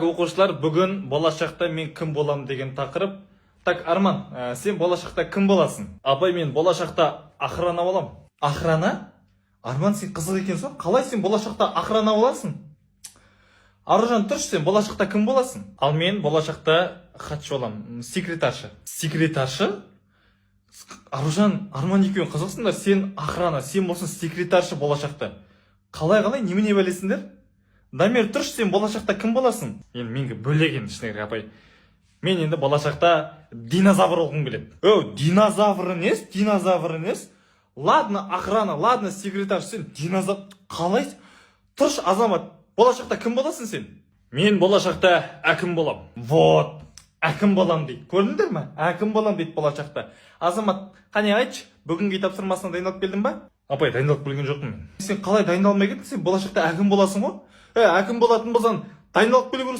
Оқушылар, бүгін болашақта мен кім болам деген тақырып. Так, Арман, сен болашақта кім боласың? Апай, мен болашақта охрана болам. Охрана? Арман, сен қызық екенсің. Қалай сен болашақта охрана боласың? Аружан, тұршы, сен болашақта кім боласың? Ал мен болашақта хатшы болам, секретаршы. Секретаршы? Аружан, Арман екеуің қызықсыңдар. Сен охрана, сен болсын секретаршы болашақта. Қалай, немене бәлесіңдер? Дамир, тұршы, сен болашақта кім боласың? Енді менге бөлеген ішінегір, апай. Мен енді болашақта динозавр болғым келеді. Динозавр емес? Ладно, охрана, ладно, секретар, сен динозавр. Қалай? Тұршы, Азамат, болашақта кім боласың сен? Мен болашақта әкім болам. Вот, әкім болам дейді. Көрдіңдер ме? Әкім болам дейді болашақта. Азамат, қане айтшы, бүгінгі тапсырмасына дайындалып келдің ба? Апай, дайындалып келген жоқпын мен. Сен қалай дайындалмай кеттің? Сен болашақта әкім боласың ғой? Әкім болатын болсаң, дайындалып келу керексің.